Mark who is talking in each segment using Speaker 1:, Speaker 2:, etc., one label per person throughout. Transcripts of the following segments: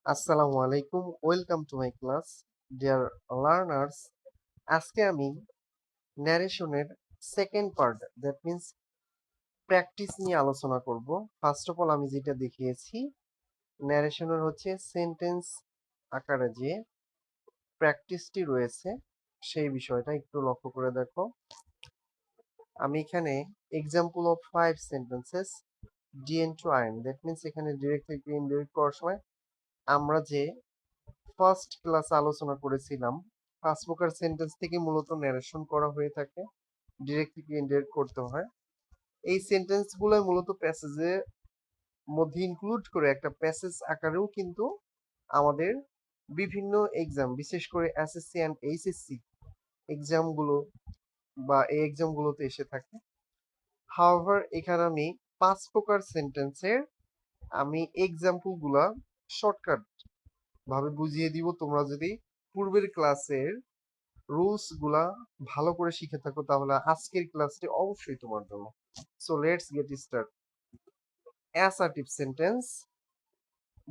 Speaker 1: আসসালামু আলাইকুম, welcome to my class dear learners. আজকে আমি ন্যারেশনের second part, that means practice নিয়ে আলোচনা করব। ফার্স্ট অফ অল আমি যেটা দেখিয়েছি, ন্যারেশনের হচ্ছে সেন্টেন্স আকারে যে প্র্যাকটিসটি রয়েছে সেই বিষয়টা একটু লক্ষ্য করে দেখো। আমি এখানে example of 5 sentences DN to IN, that means এখানে ডিরেক্ট থেকে ইনডিরেক্ট করার সময় আমরা যে ফার্স্ট ক্লাস আলোচনা করেছিলাম, 5 প্রকার সেন্টেন্স থেকে মূলত ন্যারেশন করা হয়ে থাকে, ডিরেক্ট থেকে ইনডিরেক্ট করতে হয়। এই সেন্টেন্স গুলো মূলত প্যাসেজের মধ্যে ইনক্লুড করে একটা প্যাসেজ আকারেও কিন্তু আমাদের বিভিন্ন এক্সাম, বিশেষ করে এসএসসি অ্যান্ড এইচএসসি এক্সাম গুলো বা এই এক্সাম গুলোতে এসে থাকে। হাউএভার এখানে আমি 5 প্রকার সেন্টেন্সের আমি এক্সাম্পল গুলা শর্টকাট ভাবে বুঝিয়ে দিব। তোমরা যদি পূর্বের ক্লাসের রুলস গুলা ভালো করে শিখে থাকো তাহলে আজকের ক্লাসটি অবশ্যই তোমার জন্য। So let's get start. Assertive sentence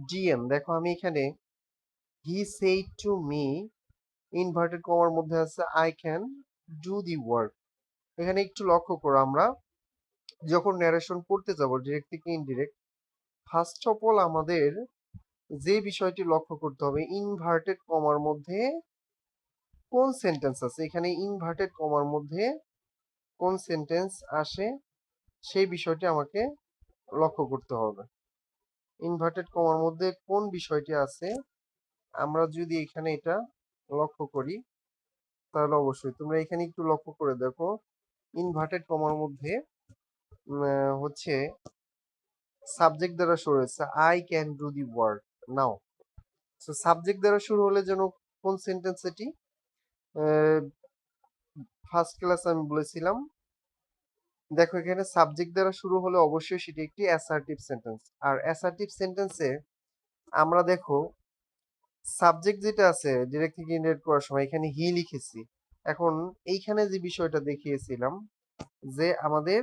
Speaker 1: DM, দেখো আমি এখানে he said to me, inverted কমার মধ্যে আছে I can do the work. এখানে একটু লক্ষ্য করো, আমরা যখন ন্যারেশন পড়তে যাব ডিরেক্ট থেকে ইনডিরেক্ট, ফার্স্ট অফ অল আমাদের যে বিষয়টি লক্ষ্য করতে হবে, ইনভার্টেড কমার মধ্যে কোন সেন্টেন্স আছে। এখানে ইনভার্টেড কমার মধ্যে কোন সেন্টেন্স আসে সেই বিষয়টি আমাকে লক্ষ্য করতে হবে। ইনভার্টেড কমার মধ্যে কোন বিষয়টি আছে আমরা যদি এখানে এটা লক্ষ্য করি তাহলে অবশ্যই তোমরা এখানে একটু লক্ষ্য করে দেখো। ইনভার্টেড কমার মধ্যে হচ্ছে সাবজেক্ট দ্বারা শুরু হয়েছে I can do the work now. So subject দ্বারা শুরু হলে যেন কোন সেন্টেন্স এটি, ফার্স্ট ক্লাস আমি বলেছিলাম। দেখো এখানে সাবজেক্ট দ্বারা শুরু হলে অবশ্যই সেটি একটি অ্যাসার্টিভ সেন্টেন্স। আর অ্যাসার্টিভ সেন্টেন্সে আমরা দেখো সাবজেক্ট যেটা আছে ডিরেক্ট থেকে ইনডাইরেক্ট করার সময় এখানে হি লিখেছি। এখন এইখানে যে বিষয়টা দেখিয়েছিলাম যে আমাদের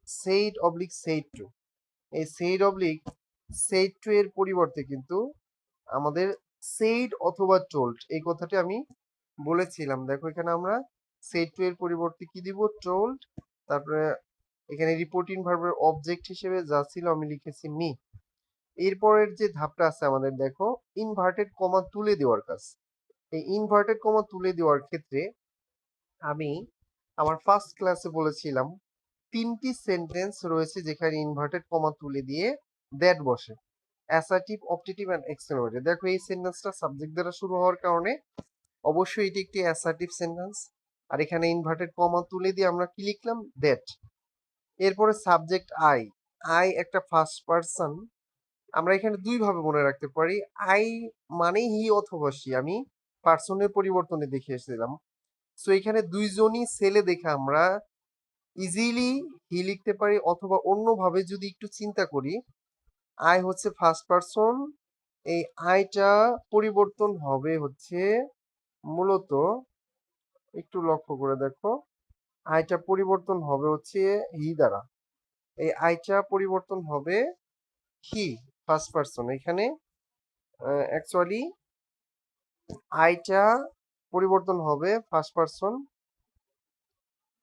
Speaker 1: সেইড অবলিক সেইড টু, এই সেইড অবলিক সেইড টু এর পরিবর্তে কিন্তু আমাদের সেইড অথবা টোল্ড এই কথাটি আমি বলেছিলাম। দেখো এখানে আমরা সেইড টু এর পরিবর্তে কি দিব, টোল্ড। তারপরে এখানে রিপোর্টিং ভার্বের অবজেক্ট হিসেবে যা ছিল আমি লিখেছি মি। এরপরের যে ধাপটা আছে আমাদের, দেখো ইনভার্টেড কমা তুলে দেওয়ার কাজ। এই ইনভার্টেড কমা তুলে দেওয়ার ক্ষেত্রে আমি আমার ফার্স্ট ক্লাসে বলেছিলাম 3টি সেন্টেন্স রয়েছে যেখানে ইনভার্টেড কমা তুলে দিয়ে দ্যাট বসে, অ্যাসার্টিভ, অপটেটিভ এন্ড এক্সক্লেমেটরি। দেখো এই সেন্টেন্সটা সাবজেক্ট দ্বারা শুরু হওয়ার কারণে অবশ্যই এটি একটি অ্যাসার্টিভ সেন্টেন্স। আর এখানে ইনভার্টেড কমা তুলে দিয়ে আমরা কি লিখলাম, দ্যাট। এরপরে সাবজেক্ট আই, আই একটা ফার্স্ট পারসন। আমরা এখানে দুই ভাবে মনে রাখতে পারি, আই মানে হি অথবা সি, আমি পার্সনের পরিবর্তনে দেখে এসেছিলাম। সো এখানে দুইজনই ছেলে দেখে আমরা ইজিলি হি লিখতে পারি, অথবা অন্যভাবে যদি একটু চিন্তা করি, আই হচ্ছে ফার্স্ট পারসন, এই আইটা পরিবর্তন হবে হচ্ছে মূলত, একটু লক্ষ্য করে দেখো, আইটা পরিবর্তন হবে হচ্ছে হি দ্বারা। এই আইটা পরিবর্তন হবে হি, ফার্স্ট পারসন। এখানে অ্যাকচুয়ালি আইটা পরিবর্তন হবে ফার্স্ট পারসন,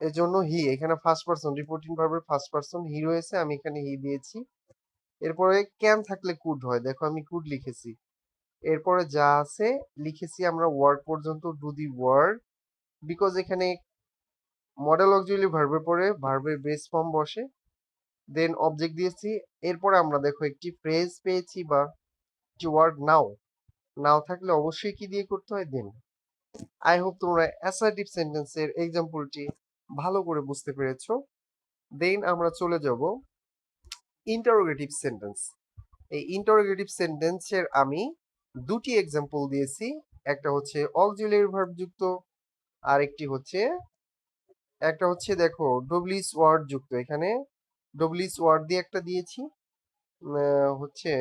Speaker 1: এজন্য হি। এখানে ফার্স্ট পারসন, রিপোর্টিং ভার্বের ফার্স্ট পারসন হি রয়েছে, আমি এখানে হি দিয়েছি। এরপরে ক্যান থাকলে কুড হয়, দেখো আমি কুড লিখেছি। এরপরে যা আছে লিখেছি আমরা ওয়ার্ক পর্যন্ত, ডু দি ওয়ার্ক, বিকজ এখানে মডেল অক্সিলিয়ারি ভার্বের পরে ভার্বের বেস ফর্ম বসে, দেন অবজেক্ট দিয়েছি। এরপরে আমরা দেখো একটি ফ্রেজ পেয়েছি বা একটি ওয়ার্ড নাও, নাও থাকলে অবশ্যই কি দিয়ে করতে হয়, দেন। আই হোপ তোমরা অ্যাসার্টিভ সেন্টেন্সের এক্সাম্পলটি ভালো করে বুঝতে পেরেছো। দেন আমরা চলে যাব ইন্টারোগেটিভ সেন্টেন্স। এই ইন্টারোগেটিভ সেন্টেন্সের আমি দুটি এক্সাম্পল দিয়েছি, একটা হচ্ছে অক্সিলিয়ারি ভার্ব যুক্ত, আর একটা হচ্ছে দেখো ডব্লিউএস ওয়ার্ড যুক্ত। এখানে ডব্লিউএস ওয়ার্ড দিয়ে একটা দিয়েছি, হচ্ছে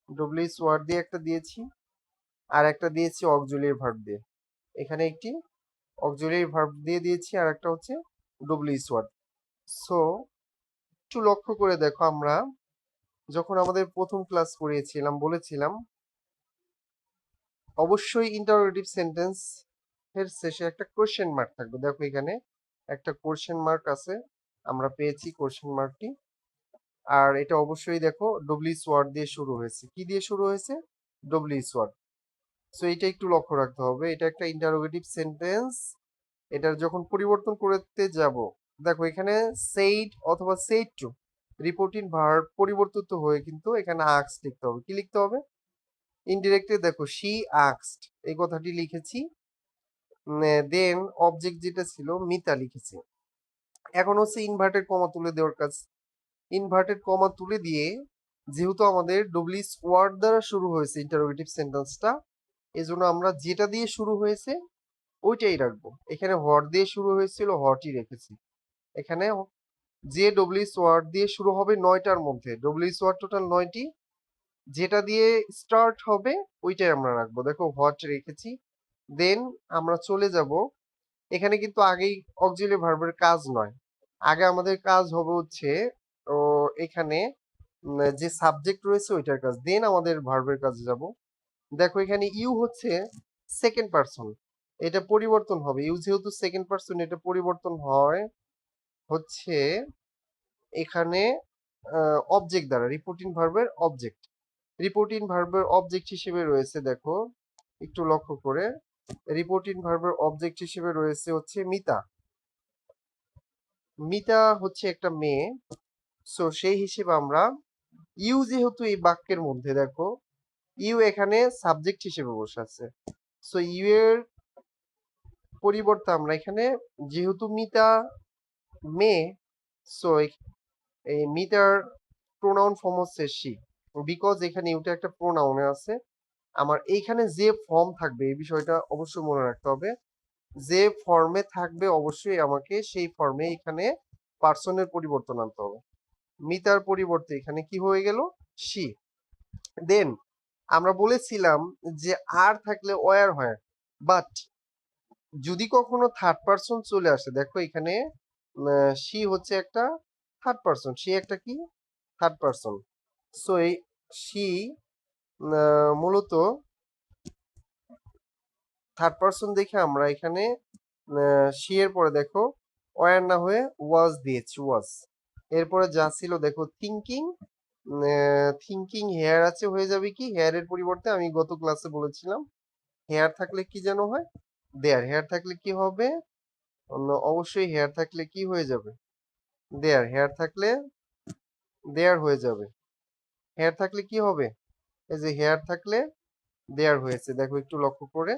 Speaker 1: ডব্লিউএস ওয়ার্ড দিয়ে একটা দিয়েছি, আর একটা দিয়েছি অক্সিলিয়ারি ভার্ব দিয়ে। এখানে একটি অক্সিলিয়ারি ভার্ব দিয়ে দিয়েছি, আর একটা হচ্ছে ডব্লিউএস ওয়ার্ড। সো একটু লক্ষ্য করে দেখো, আমরা যখন আমাদের প্রথম ক্লাস করিয়েছিলাম বলেছিলাম অবশ্যই ইন্টারোগেটিভ সেন্টেন্স এর শেষে একটা কোশ্চেন মার্ক থাকবে। দেখো এখানে একটা কোশ্চেন মার্ক আছে, আমরা পেয়েছি কোশ্চেন মার্কটি। আর এটা অবশ্যই দেখো ডব্লিউএস ওয়ার্ড দিয়ে শুরু হয়েছে। কি দিয়ে শুরু হয়েছে? W S word. সো এটা একটু লক্ষ্য রাখতে হবে, এটা একটা ইন্টারোগেটিভ সেন্টেন্স। এটার যখন পরিবর্তন করতে যাব, দেখো এখানে সেইড অথবা সেইড টু রিপোর্টিং ভার্ব পরিবর্তিত হয়ে কিন্তু এখানে আস্কড লিখতে হবে। কি লিখতে হবে? ইনডিরেক্টলি দেখো শি আস্কড এই কথাটি লিখেছি, দেন অবজেক্ট যেটা ছিল মিতা লিখেছি। এখন হচ্ছে ইনভার্টেড কমা তুলে দেওয়ার কাজ। ইনভার্টেড কমা তুলে দিয়ে, যেহেতু আমাদের ডব্লিউএস ওয়ার্ড দ্বারা শুরু হয়েছে ইন্টারোগেটিভ সেন্টেন্সটা, এজন্য আমরা যেটা দিয়ে শুরু হয়েছে ওইটাই রাখবো। এখানে হট দিয়ে শুরু হয়েছিল, হটই রেখেছি। এখানে যে ডব্লিউএস ওয়ার্ড দিয়ে শুরু হবে 9টার মধ্যে, ডব্লিউএস ওয়ার্ড টোটাল 9টি, যেটা দিয়ে স্টার্ট হবে ওইটাই আমরা রাখবো। দেখো হট রেখেছি। দেন আমরা চলে যাব, এখানে কিন্তু আগেই অক্সিলারি ভার্বের কাজ নয়, আগে আমাদের কাজ হবে হচ্ছে ও এখানে যে সাবজেক্ট রয়েছে ওইটার কাজ, দেন আমাদের ভার্বের কাজে যাব। দেখো এখানে ইউ হচ্ছে সেকেন্ড পারসন, এটা পরিবর্তন হবে। ইউ যেহেতু সেকেন্ড পারসন, এটা পরিবর্তন হয় হচ্ছে এখানে অবজেক্ট দ্বারা, রিপোর্টিং ভার্বের অবজেক্ট। রিপোর্টিং ভার্বের অবজেক্ট হিসেবে রয়েছে, দেখো একটু লক্ষ্য করে, রিপোর্টিং ভার্বের অবজেক্ট হিসেবে রয়েছে হচ্ছে মিতা। মিতা হচ্ছে একটা মেয়ে। সো সেই হিসেবে আমরা ইউ যেহেতু এই বাক্যের মধ্যে, দেখো ইউ এখানে সাবজেক্ট হিসেবে বসে আছে, সো ইউ এর পরিবর্তে আমরা এখানে, যেহেতু মিতা মেয়ে, সো এই মিটার প্রোনাউন ফর্ম হচ্ছে শি, বিকজ এখানে ইউটা একটা প্রোনাউনে আছে। আমার এইখানে যে ফর্ম থাকবে এই বিষয়টা অবশ্যই মনে রাখতে হবে, যে ফর্মে থাকবে অবশ্যই আমাকে সেই ফর্মে এখানে পার্সনের পরিবর্তন আনতে হবে। মিতার পরিবর্তে এখানে কি হয়ে গেল? শি। দেন আমরা বলেছিলাম যে আর থাকলে ওয়ার হয়, বাট যদি কখনো থার্ড পারসন চলে আসে, দেখো এখানে শি হচ্ছে একটা থার্ড পারসন, সে একটা কি থার্ড পারসন। সো এই শি মূলত থার্ড পারসন দেখে আমরা এখানে শি এর পরে দেখো ওয়ার না হয়ে ওয়াজ দিয়েছি, ওয়াজ। এরপরে যা ছিল দেখো থিঙ্কিং, থিঙ্কিং হেয়ার আছে, হয়ে যাবে কি হেয়ারের পরিবর্তে, আমি গত ক্লাসে বলেছিলাম হেয়ার থাকলে কি যেন হয়, দেয়ার। হেয়ার থাকলে কি হবে? অবশ্যই হেয়ার থাকলে কি হয়ে যাবে? দেয়ার। হেয়ার থাকলে দেয়ার হয়ে যাবে। হেয়ার থাকলে কি হবে? এই যে হেয়ার থাকলে দেয়ার হয়েছে, দেখো একটু লক্ষ্য করে।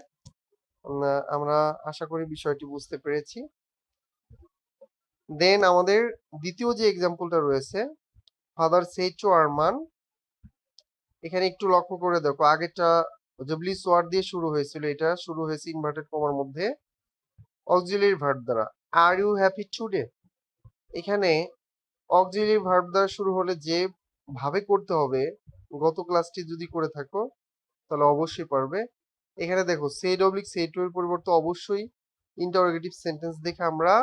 Speaker 1: আমরা আশা করি বিষয়টি বুঝতে পেরেছি। দেন আমাদের দ্বিতীয় যে এক্সাম্পলটা রয়েছে, ফাদার সেড টু আরমান, এখানে একটু লক্ষ্য করে দেখো, আগেরটা ডব্লিউএস ওয়ার্ড দিয়ে শুরু হয়েছিল, এটা শুরু হয়েছে ইনভার্টেড কমার মধ্যে অক্সিলারি ভার্ব দ্বারা। আর ইউ হ্যাপি টুডে, এখানে অক্সিলারি ভার্ব দ্বারা শুরু হলে যে ভাবে করতে হবে, গত ক্লাসটি যদি করে থাকো তাহলে অবশ্যই পারবে। এখানে দেখো সেড অবলিক সেড টু এর পরিবর্তে অবশ্যই ইন্টারোগেটিভ সেন্টেন্স দেখে আমরা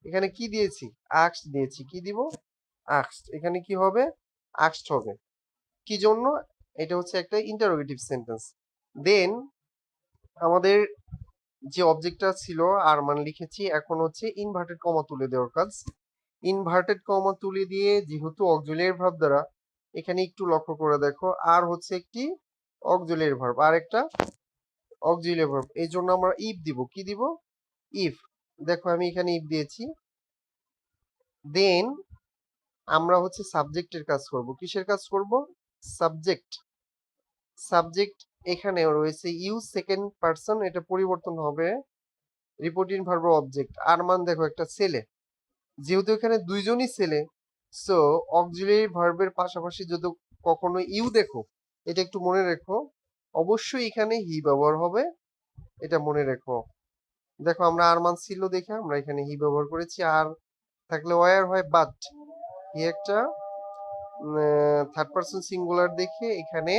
Speaker 1: এখানে কি দিয়েছি? আস্কড দিয়েছি। কি দিব? আস্কড। এখানে কি হবে? আস্কড হবে। কি জন্য? এটা হচ্ছে একটা ইন্টারোগেটিভ সেন্টেন্স। দেন আমাদের যে অবজেক্টটা ছিল আর মান লিখেছি, এখন হচ্ছে ইনভার্টেড কমা তুলে দেওয়ার কাজ। ইনভার্টেড কমা তুলে দিয়ে, যেহেতু অক্সিলারি ভার্ব দ্বারা, এখানে একটু লক্ষ্য করে দেখো আর হচ্ছে একটি অক্সিলারি ভার্ব আর একটা অক্সিলারি ভার্ব, এই জন্য আমরা ইফ দিব। কি দিব? ইফ। দেখো আমি এখানে ইফ দিয়েছি। দেন আমরা হচ্ছে সাবজেক্টের কাজ করব। কিসের কাজ করব? সাবজেক্ট। সাবজেক্ট এখানে রয়েছে ইউ সেকেন্ড পারসন, এটা পরিবর্তন হবে রিপোর্টিং ভার্ব অবজেক্ট। আরমান দেখো একটা ছেলে, যেহেতু এখানে দুইজনই ছেলে, সো অক্সিলারি ভার্বের পাশাপাশি যদি কখনো ইউ দেখো, এটা একটু মনে রেখো, অবশ্যই এখানে হি ব্যবহার হবে, এটা মনে রেখো। দেখো আমরা আরমান ছিল দেখে আমরা এখানে হি ব্যবহার করেছি, আর থাকলে ওয়ার হয়, বাট হি একটা থার্ড পারসন সিঙ্গুলার দেখে এখানে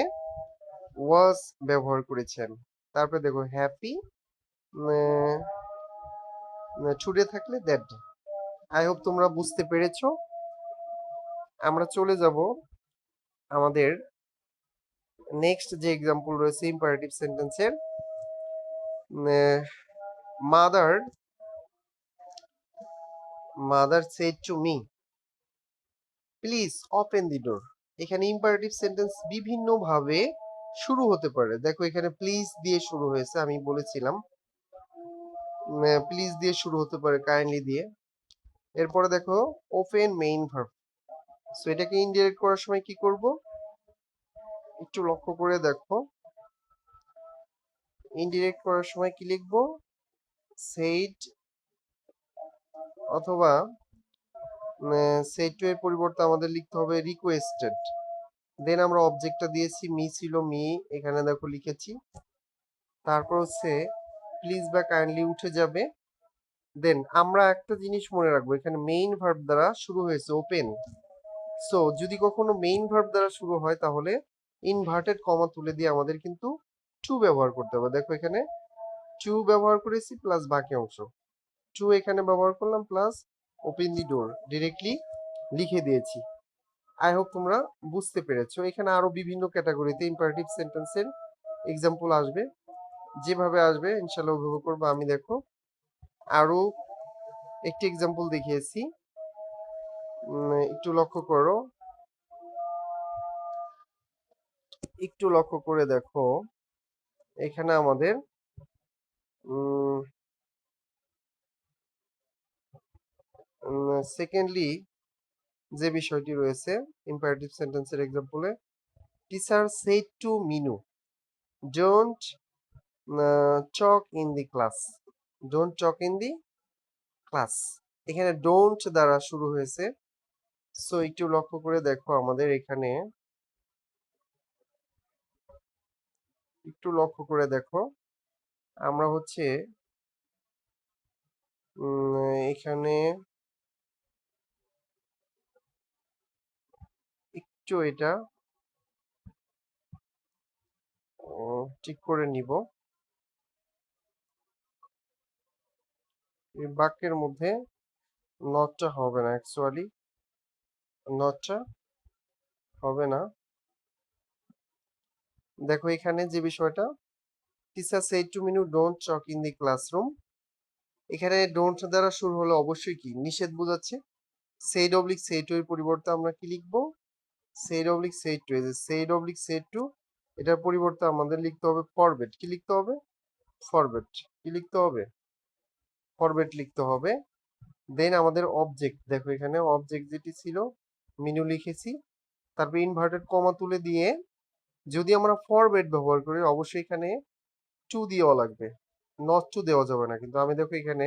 Speaker 1: ওয়াজ ব্যবহার করেছেন। তারপরে দেখো হ্যাপি, ছুটে থাকলে দ্যাট। আই হোপ তোমরা বুঝতে পেরেছো। আমরা চলে যাব আমাদের নেক্সট যে এক্সাম্পল রয়েছে ইম্পারেটিভ সেন্টেন্সের, mother mother said to me please open the door. এখানে ইম্পারেটিভ সেন্টেন্স বিভিন্ন ভাবে শুরু হতে পারে। দেখো এখানে প্লিজ দিয়ে শুরু হয়েছে, আমি বলেছিলাম প্লিজ দিয়ে শুরু হতে পারে, কাইন্ডলি দিয়ে। এরপরে দেখো ওপেন মেইন ভার্ব। সো এটাকে ইনডিরেক্ট করার সময় কি করব, একটু লক্ষ্য করে দেখো। ইনডিরেক্ট করার সময় কি লিখবো, সেইড অথবা সেইড টু এর পরিবর্তে আমাদের লিখতে হবে রিকোয়েস্টেড। দেন আমরা অবজেক্টটা দিয়েছি, মি ছিল মি, এখানে দেখো লিখেছি। তারপর হচ্ছে প্লিজ বা কাইন্ডলি উঠে যাবে। দেন আমরা একটা জিনিস মনে রাখবো, এখানে মেইন ভার্ব দ্বারা শুরু হয়েছে ওপেন। সো যদি কখনো মেইন ভার্ব দ্বারা শুরু হয় তাহলে ইনভার্টেড কমা তুলে দিয়ে আমাদের কিন্তু টু ব্যবহার করতে হবে। দেখো এখানে টু ব্যবহার করেছি প্লাস বাকি অংশ, টু এখানে ব্যবহার করলাম plus open the door directly লিখে দিয়েছি। আই হোপ তোমরা বুঝতে পেরেছো। এখানে আরো বিভিন্ন ক্যাটাগরিতে ইম্পারেটিভ সেন্টেন্সের এক্সাম্পল আসবে, যেভাবে আসবে ইনশাল্লাহ উপভোগ করবো আমি। দেখো আরো একটি এক্সাম্পল দেখিয়েছি, একটু লক্ষ্য করো, একটু লক্ষ্য করে দেখো। এখানে আমাদের সেকেন্ডলি যে বিষয়টি রয়েছে ইম্পারেটিভ সেন্টেন্সের এক্সাম্পলে, teacher said to Minu don't Chak in the class, don't Chak in the class. এখানে ডোন্ট দ্বারা শুরু হয়েছে। সো একটু লক্ষ্য করে দেখো, আমাদের এখানে একটু লক্ষ্য করে দেখো, আমরা হচ্ছে এখানে একটু এটা ঠিক করে নিব। এই বাক্যের মধ্যে নটটা হবে না, অ্যাকচুয়ালি নটটা হবে না। দেখো এখানে যে বিষয়টা, teacher said to Minu don't Chak in the classroom, এখানে ডোন্ট দ্বারা শুরু হলে অবশ্যই কি নিষেধ বোঝাচ্ছে। সেড অবলিক সেড টু এর পরিবর্তে আমরা কি লিখবো, সেড অবলিক সেড টু। এই যে সেড অবলিক সেড টু, এটার পরিবর্তে আমাদের লিখতে হবে ফরবেট। কি লিখতে হবে, ফরবেট। কি লিখতে হবে, ফরবেট লিখতে হবে। দেন আমাদের অবজেক্ট, দেখো এখানে অবজেক্ট যেটি ছিল মিনু লিখেছি, তারপর ইনভার্টেড কমা তুলে দিয়ে যদি আমরা ফরবেট ব্যবহার করি অবশ্যই এখানে টু দেওয়া লাগবে, নট টু দেওয়া যাবে না। কিন্তু আমি দেখো এখানে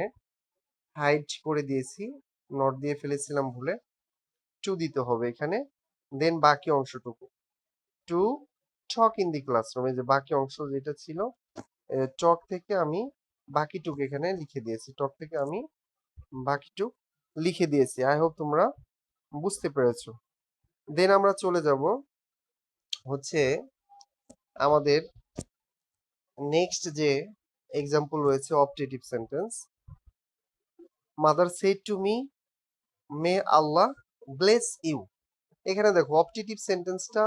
Speaker 1: হাইড করে দিয়েছি, নট দিয়ে ফেলেছিলাম ভুলে, টু দিতে হবে এখানে। দেন বাকি অংশটুকু to talk in the classroom, এই যে বাকি অংশ যেটা ছিল টক থেকে আমি বাকিটুক এখানে লিখে দিয়েছি, টক থেকে আমি বাকিটুক লিখে দিয়েছি। আই হোপ তোমরা বুঝতে পেরেছো। দেন আমরা চলে যাব হচ্ছে আমাদের নেক্সট যে এক্সাম্পল রয়েছে optative sentence. Mother said to me may Allah bless you. এখানে দেখো অপটেটিভ সেন্টেন্সটা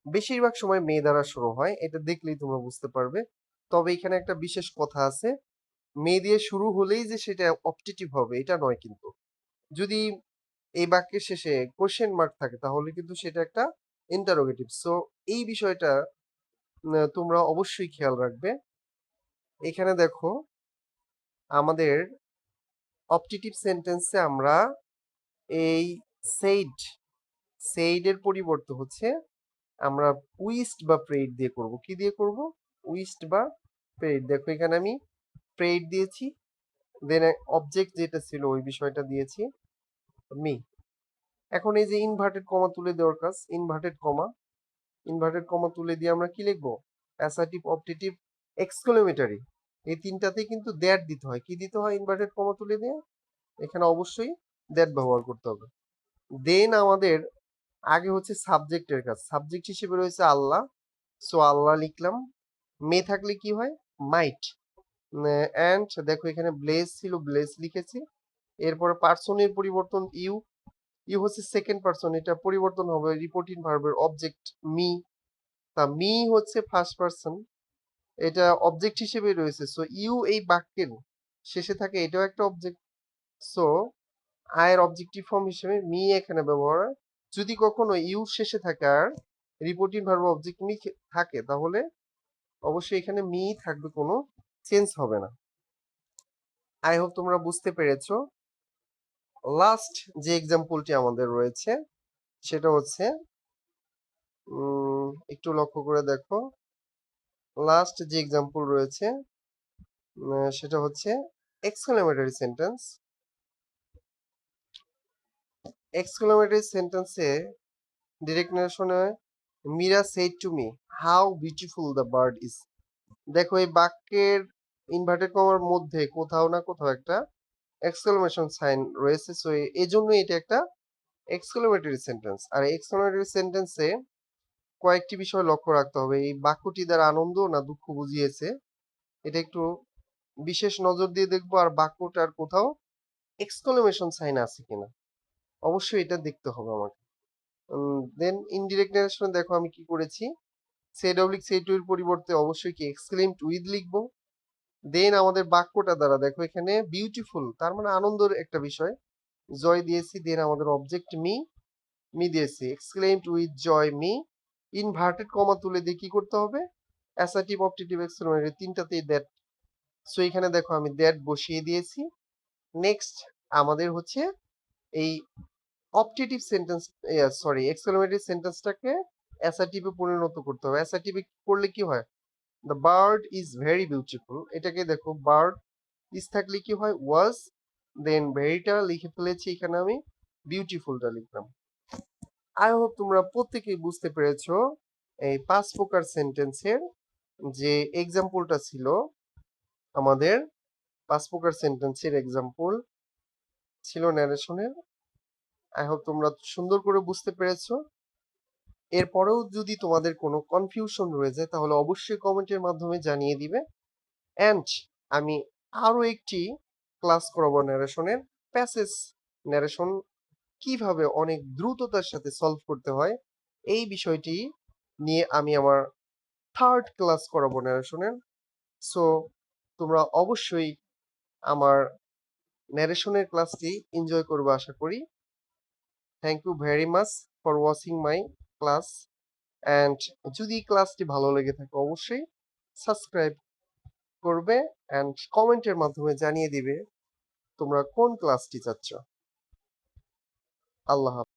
Speaker 1: বেশিরভাগ সময় মে দ্বারা শুরু হয়, এটা দেখলেই তোমরা বুঝতে পারবে। তবে এখানে একটা বিশেষ কথা আছে, মে দিয়ে শুরু হলেই যে সেটা অপটেটিভ হবে এটা নয় কিন্তু। যদি এই বাক্যের শেষে কোশ্চেন মার্ক থাকে তাহলে কিন্তু সেটা একটা ইন্টারোগেটিভ। সো এই বিষয়টা তোমরা অবশ্যই খেয়াল রাখবে। এখানে দেখো আমাদের অপটেটিভ সেন্টেন্সে আমরা এই সেইড, সেইড এর পরিবর্তে হচ্ছে আমরা উইস্ট বা প্রেইড দিয়ে করব। কি দিয়ে করব, উইস্ট বা প্রেইড। দেখো এখানে আমি প্রেইড দিয়েছি, দেন অবজেক্ট যেটা ছিল ওই বিষয়টা দিয়েছি মি। এখন এই যে ইনভার্টেড কমা তুলে দেওয়ার কাজ, ইনভার্টেড কমা, ইনভার্টেড কমা তুলে দিয়ে আমরা কি লিখবো, অ্যাসার্টিভ, অপটেটিভ, এক্সক্লেমেটরি, এই তিনটাতেই কিন্তু দ্যাট দিতে হয়। কি দিতে হয় ইনভার্টেড কমা তুলে দিয়ে, এখানে অবশ্যই দ্যাট ব্যবহার করতে হবে। দেন আমাদের আগে হচ্ছে সাবজেক্টের কাজ, সাবজেক্ট হিসেবে রয়েছে আল্লাহ। সো আল্লাহ লিখলাম, মে থাকলে কি হয় মাইট। অ্যান্ড দেখো এখানে ব্লেস ছিল, ব্লেস লিখেছি। এরপরে পার্সনের পরিবর্তন ইউ, ইউ হচ্ছে সেকেন্ড পার্সন, এটা পরিবর্তন হবে রিপোর্টিং ভার্বের অবজেক্ট মি। তা মি হচ্ছে ফার্স্ট পার্সন, এটা অবজেক্ট হিসেবে রয়েছে। সো ইউ এই বাক্যের শেষে থাকে, এটাও একটা অবজেক্ট। সো আয়ের অবজেক্টিভ ফর্ম হিসেবে মি এখানে ব্যবহার হয়। যদি কখনো ইউ শেষে থাকে আর রিপোর্টিং ভার্ব অবজেক্ট মি থাকে, তাহলে অবশ্যই এখানে মি থাকবে, কোনো চেঞ্জ হবে না। আই হোপ তোমরা বুঝতে পেরেছো। লাস্ট যে এক্সাম্পলটি আমাদের রয়েছে সেটা হচ্ছে, একটু লক্ষ্য করে দেখো, লাস্ট যে এক্সাম্পল রয়েছে সেটা হচ্ছে এক্সক্লেমেটরি সেন্টেন্স। এক্সক্লেমেটরি সেন্টেন্সে ডিরেক্ট নারেশনে Mira said to me how beautiful the bird is. দেখো এই বাক্যের ইনভার্টেড কমার মধ্যে কোথাও না কোথাও একটা এক্সক্লেমেশন সাইন রয়েছে। সো এই জন্যই এটা একটা এক্সক্লেমেটরি সেন্টেন্স। আর এক্সক্লেমেটরি সেন্টেন্সে কয়েকটি বিষয় লক্ষ্য রাখতে হবে। এই বাক্যটি দ্বারা আনন্দ না দুঃখ বুঝিয়েছে, এটা একটু বিশেষ নজর দিয়ে দেখবো। আর বাক্যটার কোথাও এক্সক্লেমেশন সাইন আছে কিনা, অবশ্যই এটা দেখতে হবে আমাকে। দেন ইনডিরেক্ট নারেশনে দেখো আমি কি করেছি, সেড অবলিক সেড টু এর পরিবর্তে অবশ্যই কি এক্সক্লেমড উইথ লিখবো। দেন আমাদের বাক্যটা দ্বারা দেখো এখানে বিউটিফুল, তার মানে আনন্দের একটা বিষয়, জয় দিয়েছি। দেন আমাদের অবজেক্ট মি, মি দিয়েছি, exclaimed with joy me. Inverted comma তুলে দিয়ে কি করতে হবে, অ্যাসার্টিভ অবজেক্টিভ এক্সক্লেমেটরি তিনটাতেই দ্যাট। সো এখানে দেখো আমি দ্যাট বসিয়ে দিয়েছি। নেক্সট আমাদের হচ্ছে এই অবজেক্টিভ সেন্টেন্স, সরি এক্সক্লেমেটরি সেন্টেন্সটাকে অ্যাসার্টিভে পরিণত করতে হবে। অ্যাসার্টিভে করলে কি হয়, the bird is very beautiful, এটাকে দেখো বার্ড ইজ থাকলে কি হয় ওয়াজ, দেন ভেরিটা লিখে ফেলেছি, এখানে আমি বিউটিফুলটা লিখলাম। আই হোপ তোমরা প্রত্যেকেই বুঝতে পেরেছো এই 5 প্রকার সেন্টেন্সের যে এক্সাম্পলটা ছিল, আমাদের 5 প্রকার সেন্টেন্সের এক্সাম্পল ছিল ন্যারেশনের। আই হোপ তোমরা সুন্দর করে বুঝতে পেরেছো। এরপরেও যদি তোমাদের কোনো কনফিউশন রয়ে যায় তাহলে অবশ্যই কমেন্টের মাধ্যমে জানিয়ে দিবে। অ্যান্ড আমি আরো একটি ক্লাস করাবো ন্যারেশনের, প্যাসেজ ন্যারেশন কিভাবে অনেক দ্রুততার সাথে সলভ করতে হয়, এই বিষয়টি নিয়ে আমি আমার থার্ড ক্লাস করাবো ন্যারেশনের। সো তোমরা অবশ্যই আমার ন্যারেশনের ক্লাসটি এনজয় করবে আশা করি। Thank you very much for watching my class. And যদি ক্লাসটি ভালো লেগে থাকে অবশ্যই সাবস্ক্রাইব করবে অ্যান্ড কমেন্টের মাধ্যমে জানিয়ে দিবে তোমরা কোন ক্লাসটি চাচ্ছ। আল্লাহ হাফেজ।